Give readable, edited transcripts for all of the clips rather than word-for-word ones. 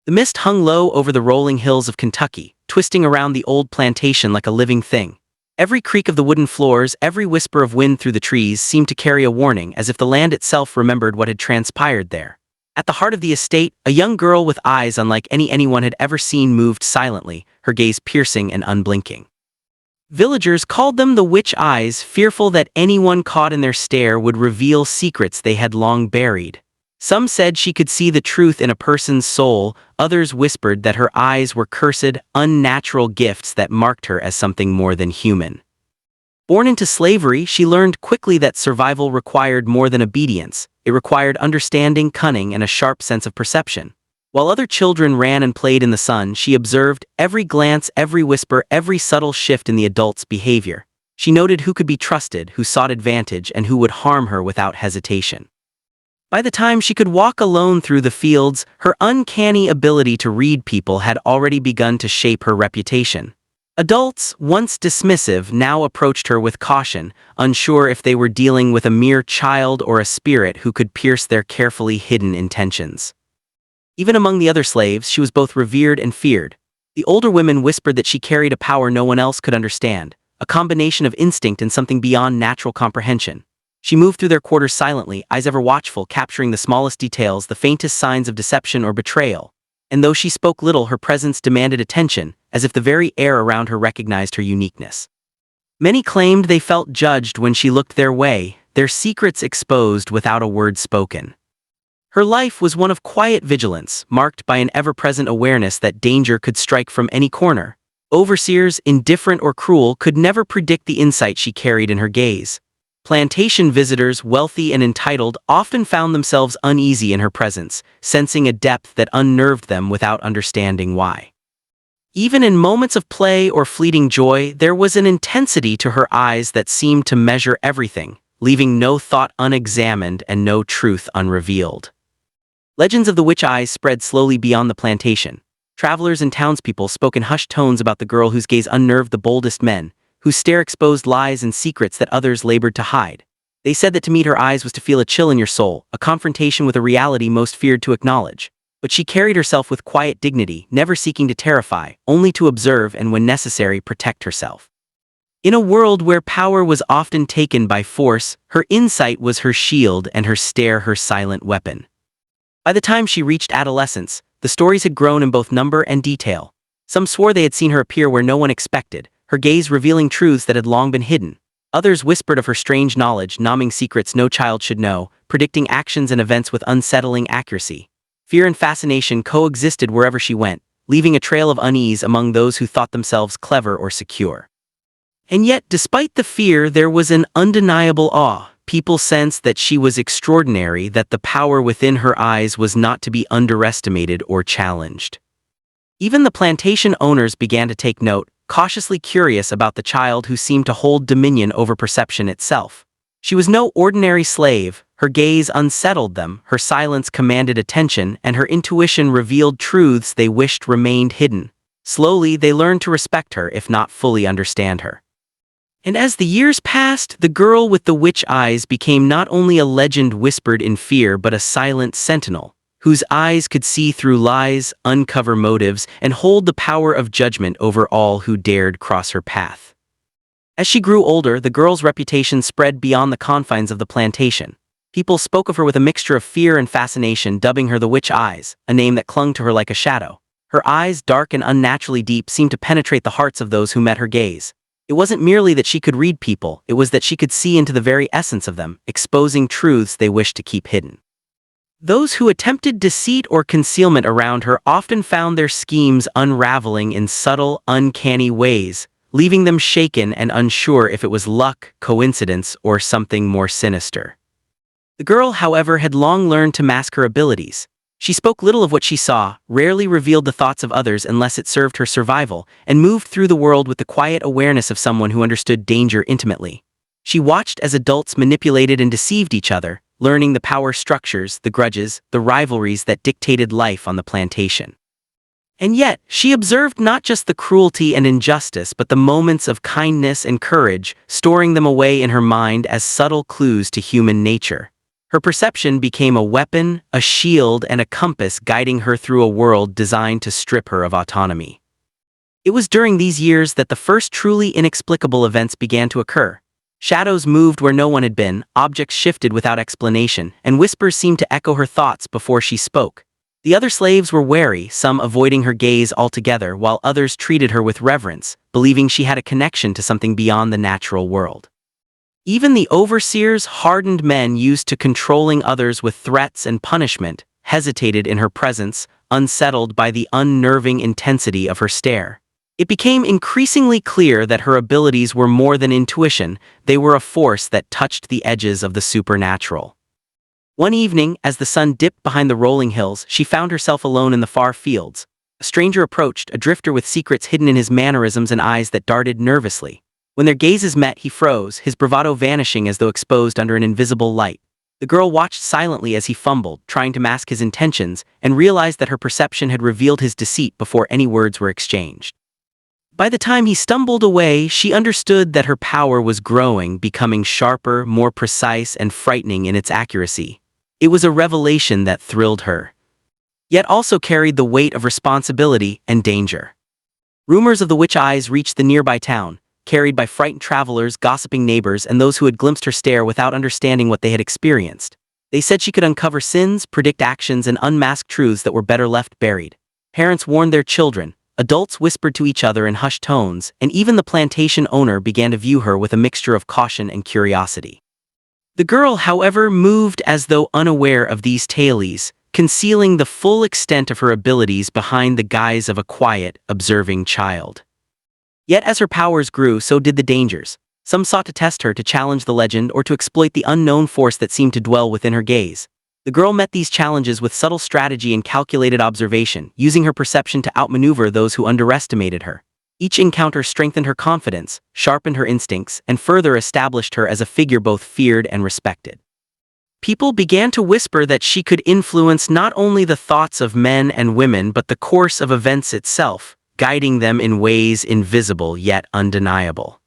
The mist hung low over the rolling hills of Kentucky, twisting around the old plantation like a living thing. Every creak of the wooden floors, every whisper of wind through the trees seemed to carry a warning, as if the land itself remembered what had transpired there. At the heart of the estate, a young girl with eyes unlike anyone had ever seen moved silently, her gaze piercing and unblinking. Villagers called them the witch eyes, fearful that anyone caught in their stare would reveal secrets they had long buried. Some said she could see the truth in a person's soul, others whispered that her eyes were cursed, unnatural gifts that marked her as something more than human. Born into slavery, she learned quickly that survival required more than obedience. It required understanding, cunning, and a sharp sense of perception. While other children ran and played in the sun, she observed every glance, every whisper, every subtle shift in the adult's behavior. She noted who could be trusted, who sought advantage, and who would harm her without hesitation. By the time she could walk alone through the fields, her uncanny ability to read people had already begun to shape her reputation. Adults, once dismissive, now approached her with caution, unsure if they were dealing with a mere child or a spirit who could pierce their carefully hidden intentions. Even among the other slaves, she was both revered and feared. The older women whispered that she carried a power no one else could understand, a combination of instinct and something beyond natural comprehension. She moved through their quarters silently, eyes ever watchful, capturing the smallest details, the faintest signs of deception or betrayal. And though she spoke little, her presence demanded attention, as if the very air around her recognized her uniqueness. Many claimed they felt judged when she looked their way, their secrets exposed without a word spoken. Her life was one of quiet vigilance, marked by an ever-present awareness that danger could strike from any corner. Overseers, indifferent or cruel, could never predict the insight she carried in her gaze. Plantation visitors, wealthy and entitled, often found themselves uneasy in her presence, sensing a depth that unnerved them without understanding why. Even in moments of play or fleeting joy, there was an intensity to her eyes that seemed to measure everything, leaving no thought unexamined and no truth unrevealed. Legends of the witch eyes spread slowly beyond the plantation. Travelers and townspeople spoke in hushed tones about the girl whose gaze unnerved the boldest men, whose stare exposed lies and secrets that others labored to hide. They said that to meet her eyes was to feel a chill in your soul, a confrontation with a reality most feared to acknowledge. But she carried herself with quiet dignity, never seeking to terrify, only to observe and, when necessary, protect herself. In a world where power was often taken by force, her insight was her shield and her stare her silent weapon. By the time she reached adolescence, the stories had grown in both number and detail. Some swore they had seen her appear where no one expected, her gaze revealing truths that had long been hidden. Others whispered of her strange knowledge, numbing secrets no child should know, predicting actions and events with unsettling accuracy. Fear and fascination coexisted wherever she went, leaving a trail of unease among those who thought themselves clever or secure. And yet, despite the fear, there was an undeniable awe. People sensed that she was extraordinary, that the power within her eyes was not to be underestimated or challenged. Even the plantation owners began to take note, cautiously curious about the child who seemed to hold dominion over perception itself. She was no ordinary slave, her gaze unsettled them, her silence commanded attention, and her intuition revealed truths they wished remained hidden. Slowly, they learned to respect her, if not fully understand her. And as the years passed, the girl with the witch eyes became not only a legend whispered in fear but a silent sentinel, whose eyes could see through lies, uncover motives, and hold the power of judgment over all who dared cross her path. As she grew older, the girl's reputation spread beyond the confines of the plantation. People spoke of her with a mixture of fear and fascination, dubbing her the Witch Eyes, a name that clung to her like a shadow. Her eyes, dark and unnaturally deep, seemed to penetrate the hearts of those who met her gaze. It wasn't merely that she could read people, it was that she could see into the very essence of them, exposing truths they wished to keep hidden. Those who attempted deceit or concealment around her often found their schemes unraveling in subtle, uncanny ways, leaving them shaken and unsure if it was luck, coincidence, or something more sinister. The girl, however, had long learned to mask her abilities. She spoke little of what she saw, rarely revealed the thoughts of others unless it served her survival, and moved through the world with the quiet awareness of someone who understood danger intimately. She watched as adults manipulated and deceived each other, learning the power structures, the grudges, the rivalries that dictated life on the plantation. And yet, she observed not just the cruelty and injustice but the moments of kindness and courage, storing them away in her mind as subtle clues to human nature. Her perception became a weapon, a shield, and a compass guiding her through a world designed to strip her of autonomy. It was during these years that the first truly inexplicable events began to occur. Shadows moved where no one had been, objects shifted without explanation, and whispers seemed to echo her thoughts before she spoke. The other slaves were wary, some avoiding her gaze altogether, while others treated her with reverence, believing she had a connection to something beyond the natural world. Even the overseers, hardened men used to controlling others with threats and punishment, hesitated in her presence, unsettled by the unnerving intensity of her stare. It became increasingly clear that her abilities were more than intuition, they were a force that touched the edges of the supernatural. One evening, as the sun dipped behind the rolling hills, she found herself alone in the far fields. A stranger approached, a drifter with secrets hidden in his mannerisms and eyes that darted nervously. When their gazes met, he froze, his bravado vanishing as though exposed under an invisible light. The girl watched silently as he fumbled, trying to mask his intentions, and realized that her perception had revealed his deceit before any words were exchanged. By the time he stumbled away, she understood that her power was growing, becoming sharper, more precise, and frightening in its accuracy. It was a revelation that thrilled her, yet also carried the weight of responsibility and danger. Rumors of the witch eyes reached the nearby town, carried by frightened travelers, gossiping neighbors, and those who had glimpsed her stare without understanding what they had experienced. They said she could uncover sins, predict actions, and unmask truths that were better left buried. Parents warned their children, adults whispered to each other in hushed tones, and even the plantation owner began to view her with a mixture of caution and curiosity. The girl, however, moved as though unaware of these tales, concealing the full extent of her abilities behind the guise of a quiet, observing child. Yet as her powers grew, so did the dangers. Some sought to test her, to challenge the legend, or to exploit the unknown force that seemed to dwell within her gaze. The girl met these challenges with subtle strategy and calculated observation, using her perception to outmaneuver those who underestimated her. Each encounter strengthened her confidence, sharpened her instincts, and further established her as a figure both feared and respected. People began to whisper that she could influence not only the thoughts of men and women but the course of events itself, guiding them in ways invisible yet undeniable.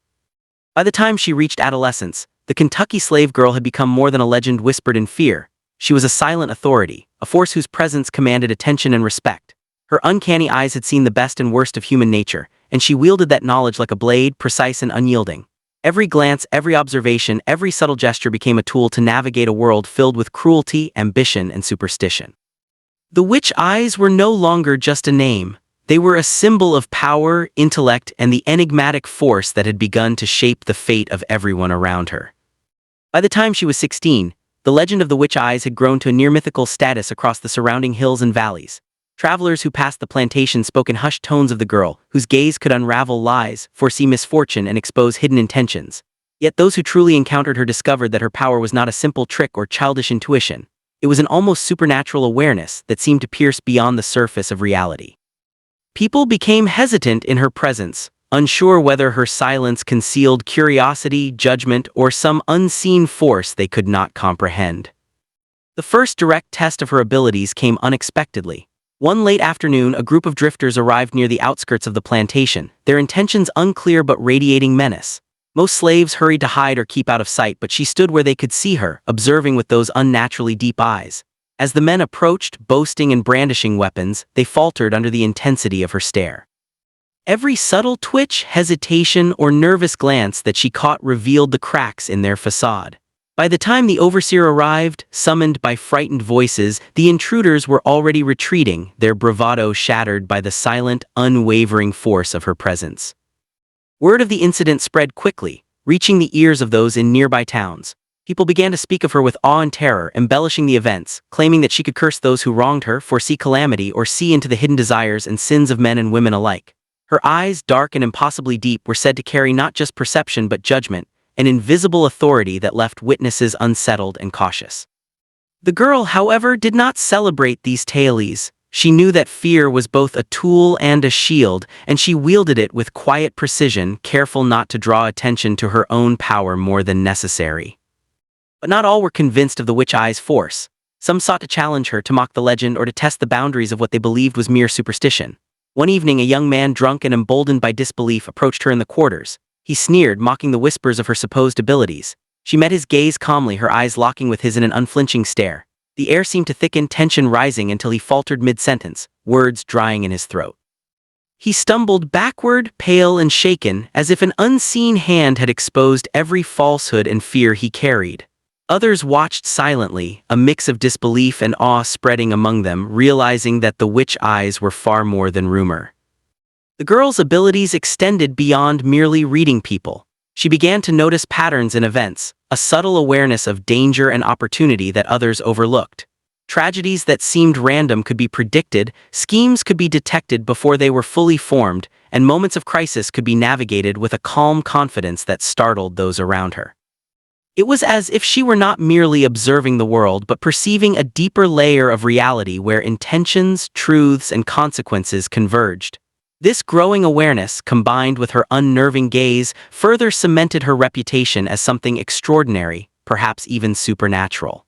By the time she reached adolescence, the Kentucky slave girl had become more than a legend whispered in fear. She was a silent authority, a force whose presence commanded attention and respect. Her uncanny eyes had seen the best and worst of human nature, and she wielded that knowledge like a blade, precise and unyielding. Every glance, every observation, every subtle gesture became a tool to navigate a world filled with cruelty, ambition, and superstition. The witch eyes were no longer just a name. They were a symbol of power, intellect, and the enigmatic force that had begun to shape the fate of everyone around her. By the time she was 16, the legend of the witch eyes had grown to a near-mythical status across the surrounding hills and valleys. Travelers who passed the plantation spoke in hushed tones of the girl, whose gaze could unravel lies, foresee misfortune, and expose hidden intentions. Yet those who truly encountered her discovered that her power was not a simple trick or childish intuition. It was an almost supernatural awareness that seemed to pierce beyond the surface of reality. People became hesitant in her presence, unsure whether her silence concealed curiosity, judgment, or some unseen force they could not comprehend. The first direct test of her abilities came unexpectedly. One late afternoon, a group of drifters arrived near the outskirts of the plantation, their intentions unclear but radiating menace. Most slaves hurried to hide or keep out of sight, but she stood where they could see her, observing with those unnaturally deep eyes. As the men approached, boasting and brandishing weapons, they faltered under the intensity of her stare. Every subtle twitch, hesitation, or nervous glance that she caught revealed the cracks in their facade. By the time the overseer arrived, summoned by frightened voices, the intruders were already retreating, their bravado shattered by the silent, unwavering force of her presence. Word of the incident spread quickly, reaching the ears of those in nearby towns. People began to speak of her with awe and terror, embellishing the events, claiming that she could curse those who wronged her, foresee calamity, or see into the hidden desires and sins of men and women alike. Her eyes, dark and impossibly deep, were said to carry not just perception but judgment, an invisible authority that left witnesses unsettled and cautious. The girl, however, did not celebrate these tales. She knew that fear was both a tool and a shield, and she wielded it with quiet precision, careful not to draw attention to her own power more than necessary. But not all were convinced of the witch eye's force. Some sought to challenge her, to mock the legend, or to test the boundaries of what they believed was mere superstition. One evening, a young man, drunk and emboldened by disbelief, approached her in the quarters. He sneered, mocking the whispers of her supposed abilities. She met his gaze calmly, her eyes locking with his in an unflinching stare. The air seemed to thicken, tension rising until he faltered mid-sentence, words drying in his throat. He stumbled backward, pale and shaken, as if an unseen hand had exposed every falsehood and fear he carried. Others watched silently, a mix of disbelief and awe spreading among them, realizing that the witch eyes were far more than rumor. The girl's abilities extended beyond merely reading people. She began to notice patterns in events, a subtle awareness of danger and opportunity that others overlooked. Tragedies that seemed random could be predicted, schemes could be detected before they were fully formed, and moments of crisis could be navigated with a calm confidence that startled those around her. It was as if she were not merely observing the world but perceiving a deeper layer of reality where intentions, truths, and consequences converged. This growing awareness, combined with her unnerving gaze, further cemented her reputation as something extraordinary, perhaps even supernatural.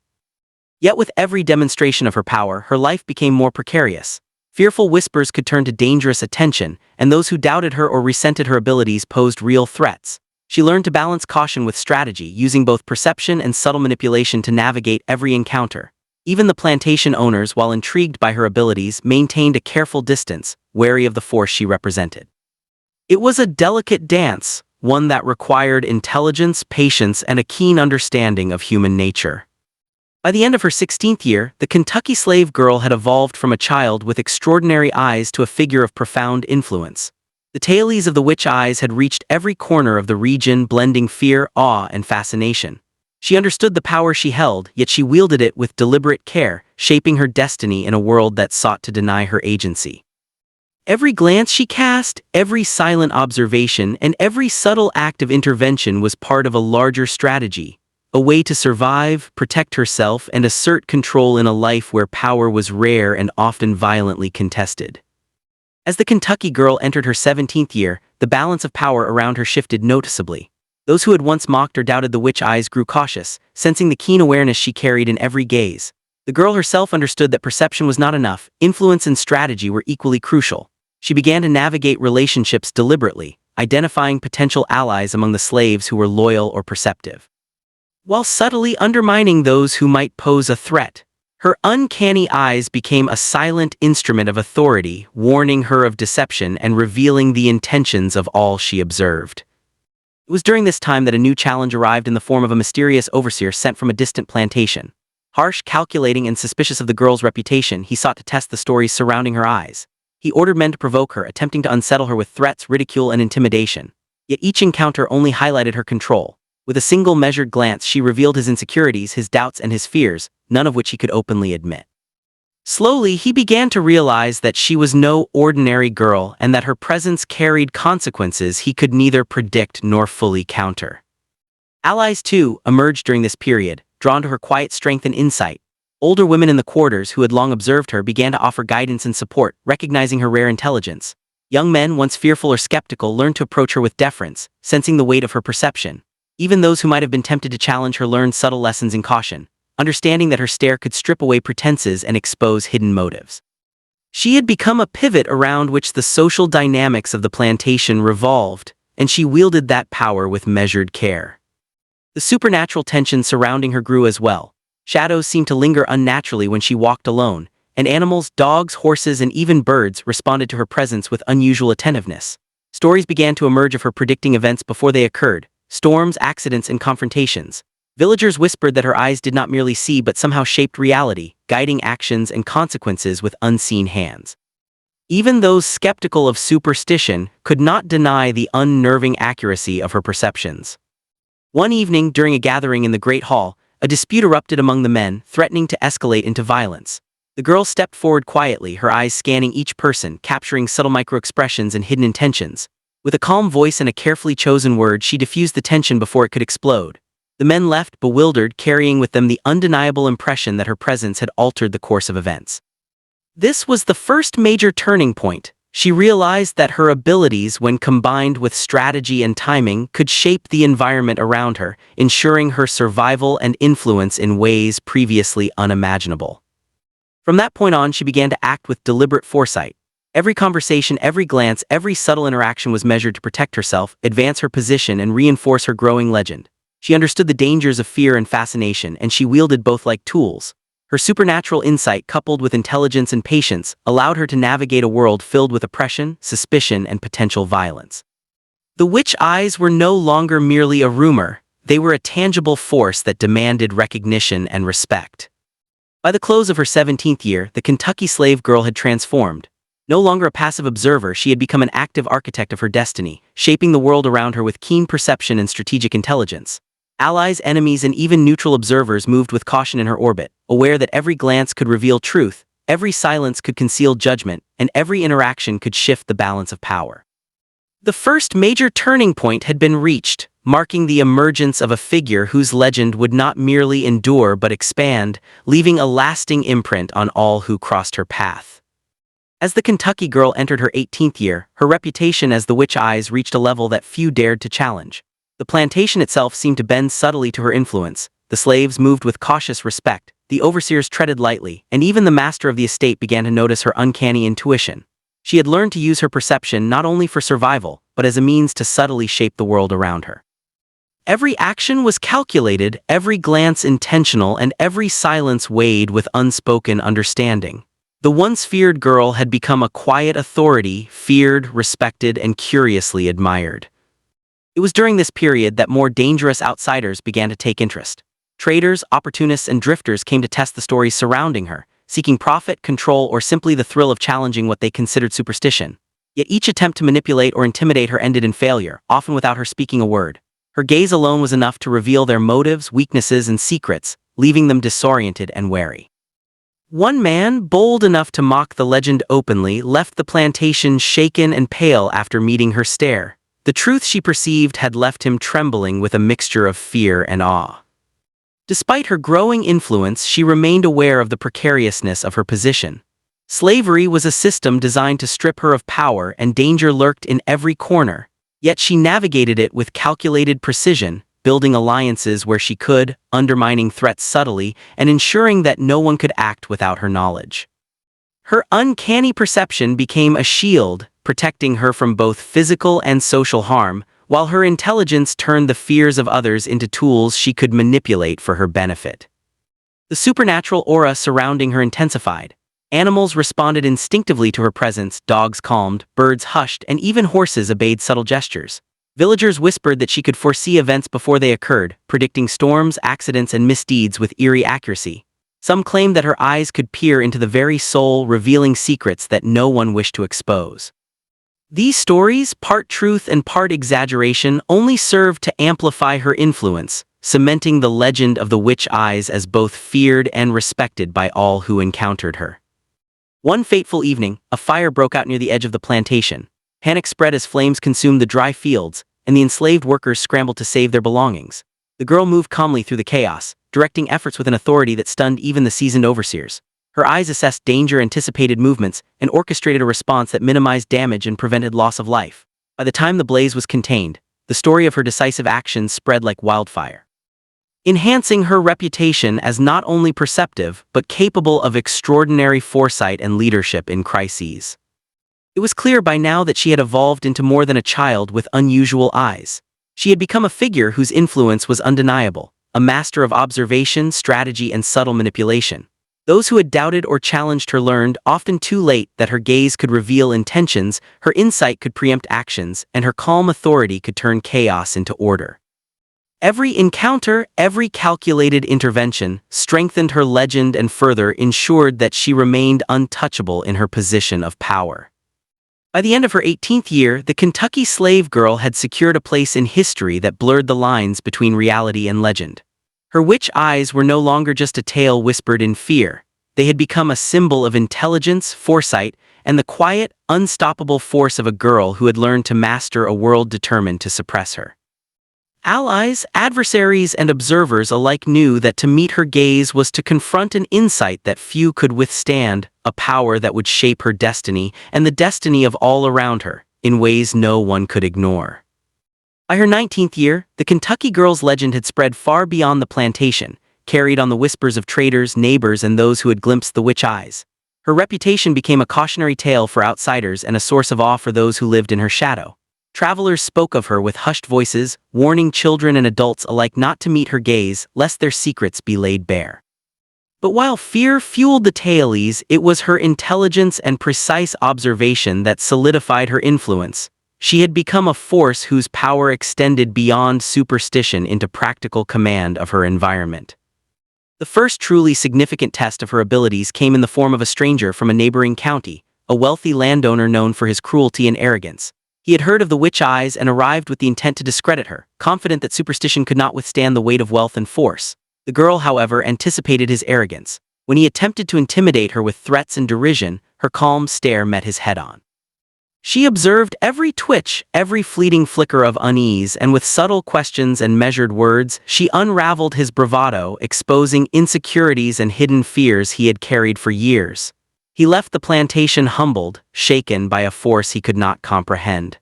Yet with every demonstration of her power, her life became more precarious. Fearful whispers could turn to dangerous attention, and those who doubted her or resented her abilities posed real threats. She learned to balance caution with strategy, using both perception and subtle manipulation to navigate every encounter. Even the plantation owners, while intrigued by her abilities, maintained a careful distance, wary of the force she represented. It was a delicate dance, one that required intelligence, patience, and a keen understanding of human nature. By the end of her 16th year, the Kentucky slave girl had evolved from a child with extraordinary eyes to a figure of profound influence. The tales of the witch eyes had reached every corner of the region, blending fear, awe, and fascination. She understood the power she held, yet she wielded it with deliberate care, shaping her destiny in a world that sought to deny her agency. Every glance she cast, every silent observation, and every subtle act of intervention was part of a larger strategy, a way to survive, protect herself, and assert control in a life where power was rare and often violently contested. As the Kentucky girl entered her 17th year, the balance of power around her shifted noticeably. Those who had once mocked or doubted the witch eyes grew cautious, sensing the keen awareness she carried in every gaze. The girl herself understood that perception was not enough, influence and strategy were equally crucial. She began to navigate relationships deliberately, identifying potential allies among the slaves who were loyal or perceptive, while subtly undermining those who might pose a threat. Her uncanny eyes became a silent instrument of authority, warning her of deception and revealing the intentions of all she observed. It was during this time that a new challenge arrived in the form of a mysterious overseer sent from a distant plantation. Harsh, calculating, and suspicious of the girl's reputation, he sought to test the stories surrounding her eyes. He ordered men to provoke her, attempting to unsettle her with threats, ridicule, and intimidation. Yet each encounter only highlighted her control. With a single measured glance, she revealed his insecurities, his doubts, and his fears, none of which he could openly admit. Slowly, he began to realize that she was no ordinary girl and that her presence carried consequences he could neither predict nor fully counter. Allies, too, emerged during this period, drawn to her quiet strength and insight. Older women in the quarters who had long observed her began to offer guidance and support, recognizing her rare intelligence. Young men, once fearful or skeptical, learned to approach her with deference, sensing the weight of her perception. Even those who might have been tempted to challenge her learned subtle lessons in caution, understanding that her stare could strip away pretenses and expose hidden motives. She had become a pivot around which the social dynamics of the plantation revolved, and she wielded that power with measured care. The supernatural tension surrounding her grew as well. Shadows seemed to linger unnaturally when she walked alone, and animals, dogs, horses, and even birds responded to her presence with unusual attentiveness. Stories began to emerge of her predicting events before they occurred, storms, accidents, and confrontations. Villagers whispered that her eyes did not merely see but somehow shaped reality, guiding actions and consequences with unseen hands. Even those skeptical of superstition could not deny the unnerving accuracy of her perceptions. One evening, during a gathering in the Great Hall, a dispute erupted among the men, threatening to escalate into violence. The girl stepped forward quietly, her eyes scanning each person, capturing subtle microexpressions and hidden intentions. With a calm voice and a carefully chosen word, she diffused the tension before it could explode. The men left, bewildered, carrying with them the undeniable impression that her presence had altered the course of events. This was the first major turning point. She realized that her abilities, when combined with strategy and timing, could shape the environment around her, ensuring her survival and influence in ways previously unimaginable. From that point on, she began to act with deliberate foresight. Every conversation, every glance, every subtle interaction was measured to protect herself, advance her position, and reinforce her growing legend. She understood the dangers of fear and fascination, and she wielded both like tools. Her supernatural insight, coupled with intelligence and patience, allowed her to navigate a world filled with oppression, suspicion, and potential violence. The witch eyes were no longer merely a rumor, they were a tangible force that demanded recognition and respect. By the close of her 17th year, the Kentucky slave girl had transformed. No longer a passive observer, she had become an active architect of her destiny, shaping the world around her with keen perception and strategic intelligence. Allies, enemies, and even neutral observers moved with caution in her orbit, aware that every glance could reveal truth, every silence could conceal judgment, and every interaction could shift the balance of power. The first major turning point had been reached, marking the emergence of a figure whose legend would not merely endure but expand, leaving a lasting imprint on all who crossed her path. As the Kentucky girl entered her 18th year, her reputation as the Witch Eyes reached a level that few dared to challenge. The plantation itself seemed to bend subtly to her influence. The slaves moved with cautious respect, the overseers treaded lightly, and even the master of the estate began to notice her uncanny intuition. She had learned to use her perception not only for survival, but as a means to subtly shape the world around her. Every action was calculated, every glance intentional, and every silence weighed with unspoken understanding. The once feared girl had become a quiet authority, feared, respected, and curiously admired. It was during this period that more dangerous outsiders began to take interest. Traders, opportunists, and drifters came to test the stories surrounding her, seeking profit, control, or simply the thrill of challenging what they considered superstition. Yet each attempt to manipulate or intimidate her ended in failure, often without her speaking a word. Her gaze alone was enough to reveal their motives, weaknesses, and secrets, leaving them disoriented and wary. One man, bold enough to mock the legend openly, left the plantation shaken and pale after meeting her stare. The truth she perceived had left him trembling with a mixture of fear and awe. Despite her growing influence, she remained aware of the precariousness of her position. Slavery was a system designed to strip her of power, and danger lurked in every corner. Yet she navigated it with calculated precision, building alliances where she could, undermining threats subtly, and ensuring that no one could act without her knowledge. Her uncanny perception became a shield, protecting her from both physical and social harm, while her intelligence turned the fears of others into tools she could manipulate for her benefit. The supernatural aura surrounding her intensified. Animals responded instinctively to her presence, dogs calmed, birds hushed, and even horses obeyed subtle gestures. Villagers whispered that she could foresee events before they occurred, predicting storms, accidents, and misdeeds with eerie accuracy. Some claimed that her eyes could peer into the very soul, revealing secrets that no one wished to expose. These stories, part truth and part exaggeration, only served to amplify her influence, cementing the legend of the Witch Eyes as both feared and respected by all who encountered her. One fateful evening, a fire broke out near the edge of the plantation. Panic spread as flames consumed the dry fields, and the enslaved workers scrambled to save their belongings. The girl moved calmly through the chaos, directing efforts with an authority that stunned even the seasoned overseers. Her eyes assessed danger, anticipated movements, and orchestrated a response that minimized damage and prevented loss of life. By the time the blaze was contained, the story of her decisive actions spread like wildfire, enhancing her reputation as not only perceptive but capable of extraordinary foresight and leadership in crises. It was clear by now that she had evolved into more than a child with unusual eyes. She had become a figure whose influence was undeniable, a master of observation, strategy, and subtle manipulation. Those who had doubted or challenged her learned, often too late, that her gaze could reveal intentions, her insight could preempt actions, and her calm authority could turn chaos into order. Every encounter, every calculated intervention, strengthened her legend and further ensured that she remained untouchable in her position of power. By the end of her 18th year, the Kentucky slave girl had secured a place in history that blurred the lines between reality and legend. Her witch eyes were no longer just a tale whispered in fear. They had become a symbol of intelligence, foresight, and the quiet, unstoppable force of a girl who had learned to master a world determined to suppress her. Allies, adversaries, and observers alike knew that to meet her gaze was to confront an insight that few could withstand, a power that would shape her destiny and the destiny of all around her, in ways no one could ignore. By her 19th year, the Kentucky girl's legend had spread far beyond the plantation, carried on the whispers of traders, neighbors, and those who had glimpsed the witch eyes. Her reputation became a cautionary tale for outsiders and a source of awe for those who lived in her shadow. Travelers spoke of her with hushed voices, warning children and adults alike not to meet her gaze, lest their secrets be laid bare. But while fear fueled the tales, it was her intelligence and precise observation that solidified her influence. She had become a force whose power extended beyond superstition into practical command of her environment. The first truly significant test of her abilities came in the form of a stranger from a neighboring county, a wealthy landowner known for his cruelty and arrogance. He had heard of the witch eyes and arrived with the intent to discredit her, confident that superstition could not withstand the weight of wealth and force. The girl, however, anticipated his arrogance. When he attempted to intimidate her with threats and derision, her calm stare met his head-on. She observed every twitch, every fleeting flicker of unease, and with subtle questions and measured words, she unraveled his bravado, exposing insecurities and hidden fears he had carried for years. He left the plantation humbled, shaken by a force he could not comprehend.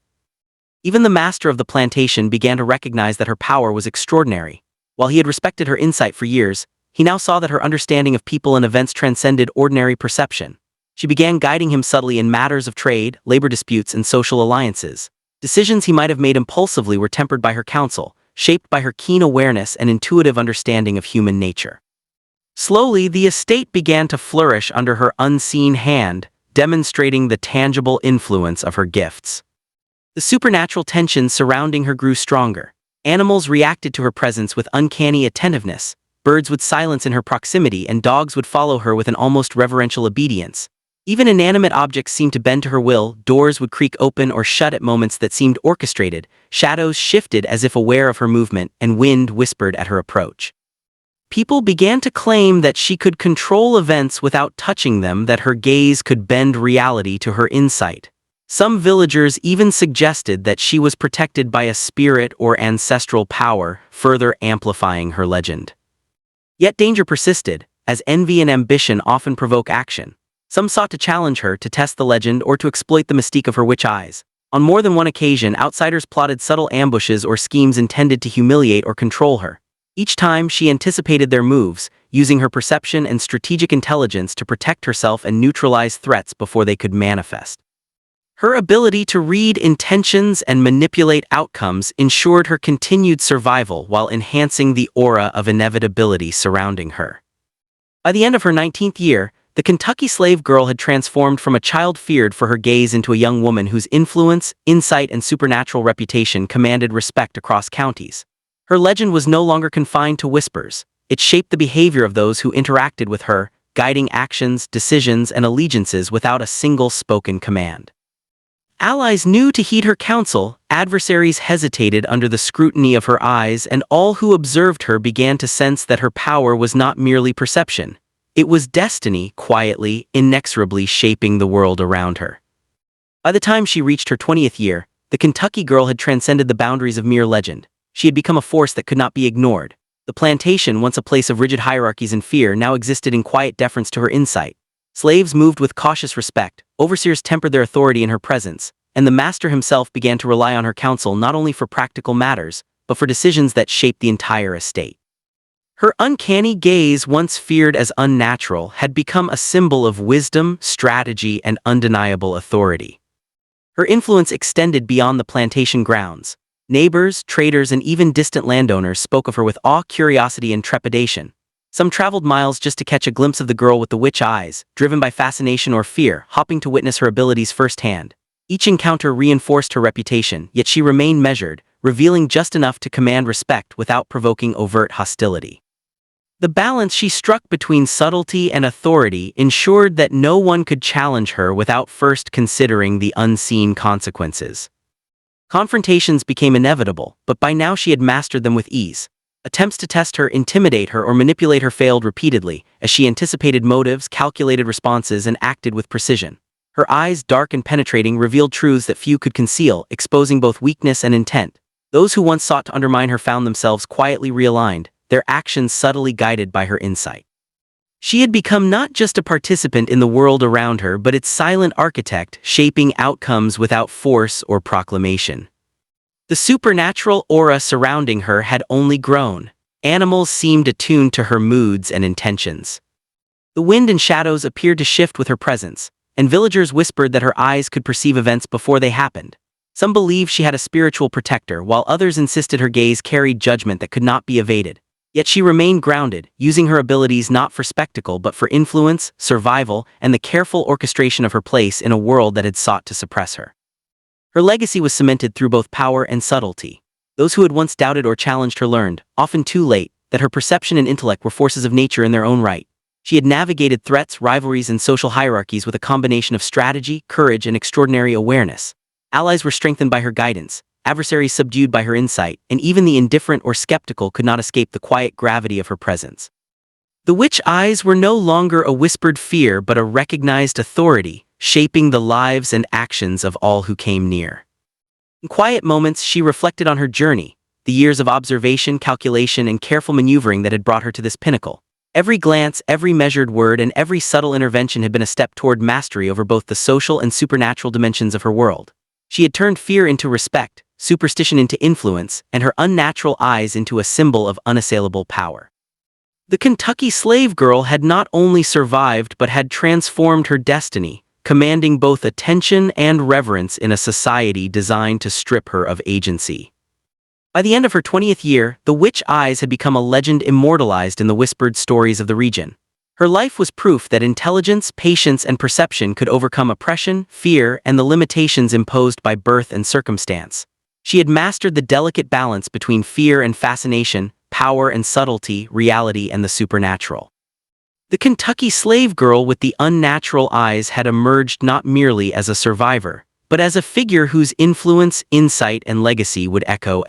Even the master of the plantation began to recognize that her power was extraordinary. While he had respected her insight for years, he now saw that her understanding of people and events transcended ordinary perception. She began guiding him subtly in matters of trade, labor disputes, and social alliances. Decisions he might have made impulsively were tempered by her counsel, shaped by her keen awareness and intuitive understanding of human nature. Slowly, the estate began to flourish under her unseen hand, demonstrating the tangible influence of her gifts. The supernatural tension surrounding her grew stronger. Animals reacted to her presence with uncanny attentiveness. Birds would silence in her proximity, and dogs would follow her with an almost reverential obedience. Even inanimate objects seemed to bend to her will, doors would creak open or shut at moments that seemed orchestrated, shadows shifted as if aware of her movement, and wind whispered at her approach. People began to claim that she could control events without touching them, that her gaze could bend reality to her insight. Some villagers even suggested that she was protected by a spirit or ancestral power, further amplifying her legend. Yet danger persisted, as envy and ambition often provoke action. Some sought to challenge her, to test the legend, or to exploit the mystique of her witch eyes. On more than one occasion, outsiders plotted subtle ambushes or schemes intended to humiliate or control her. Each time, she anticipated their moves, using her perception and strategic intelligence to protect herself and neutralize threats before they could manifest. Her ability to read intentions and manipulate outcomes ensured her continued survival while enhancing the aura of inevitability surrounding her. By the end of her 19th year, the Kentucky slave girl had transformed from a child feared for her gaze into a young woman whose influence, insight, and supernatural reputation commanded respect across counties. Her legend was no longer confined to whispers. It shaped the behavior of those who interacted with her, guiding actions, decisions, and allegiances without a single spoken command. Allies knew to heed her counsel, adversaries hesitated under the scrutiny of her eyes, and all who observed her began to sense that her power was not merely perception. It was destiny, quietly, inexorably shaping the world around her. By the time she reached her 20th year, the Kentucky girl had transcended the boundaries of mere legend. She had become a force that could not be ignored. The plantation, once a place of rigid hierarchies and fear, now existed in quiet deference to her insight. Slaves moved with cautious respect, overseers tempered their authority in her presence, and the master himself began to rely on her counsel not only for practical matters, but for decisions that shaped the entire estate. Her uncanny gaze, once feared as unnatural, had become a symbol of wisdom, strategy, and undeniable authority. Her influence extended beyond the plantation grounds. Neighbors, traders, and even distant landowners spoke of her with awe, curiosity, and trepidation. Some traveled miles just to catch a glimpse of the girl with the witch eyes, driven by fascination or fear, hoping to witness her abilities firsthand. Each encounter reinforced her reputation, yet she remained measured, revealing just enough to command respect without provoking overt hostility. The balance she struck between subtlety and authority ensured that no one could challenge her without first considering the unseen consequences. Confrontations became inevitable, but by now she had mastered them with ease. Attempts to test her, intimidate her, or manipulate her failed repeatedly, as she anticipated motives, calculated responses, and acted with precision. Her eyes, dark and penetrating, revealed truths that few could conceal, exposing both weakness and intent. Those who once sought to undermine her found themselves quietly realigned, their actions subtly guided by her insight. She had become not just a participant in the world around her, but its silent architect, shaping outcomes without force or proclamation. The supernatural aura surrounding her had only grown. Animals seemed attuned to her moods and intentions. The wind and shadows appeared to shift with her presence, and villagers whispered that her eyes could perceive events before they happened. Some believed she had a spiritual protector, while others insisted her gaze carried judgment that could not be evaded. Yet she remained grounded, using her abilities not for spectacle but for influence, survival, and the careful orchestration of her place in a world that had sought to suppress her. Her legacy was cemented through both power and subtlety. Those who had once doubted or challenged her learned, often too late, that her perception and intellect were forces of nature in their own right. She had navigated threats, rivalries, and social hierarchies with a combination of strategy, courage, and extraordinary awareness. Allies were strengthened by her guidance, adversaries subdued by her insight, and even the indifferent or skeptical could not escape the quiet gravity of her presence. The witch eyes were no longer a whispered fear but a recognized authority, shaping the lives and actions of all who came near. In quiet moments, she reflected on her journey, the years of observation, calculation, and careful maneuvering that had brought her to this pinnacle. Every glance, every measured word, and every subtle intervention had been a step toward mastery over both the social and supernatural dimensions of her world. She had turned fear into respect, superstition into influence, and her unnatural eyes into a symbol of unassailable power. The Kentucky slave girl had not only survived but had transformed her destiny, commanding both attention and reverence in a society designed to strip her of agency. By the end of her 20th year, the witch eyes had become a legend immortalized in the whispered stories of the region. Her life was proof that intelligence, patience, and perception could overcome oppression, fear, and the limitations imposed by birth and circumstance. She had mastered the delicate balance between fear and fascination, power and subtlety, reality and the supernatural. The Kentucky slave girl with the unnatural eyes had emerged not merely as a survivor, but as a figure whose influence, insight, and legacy would echo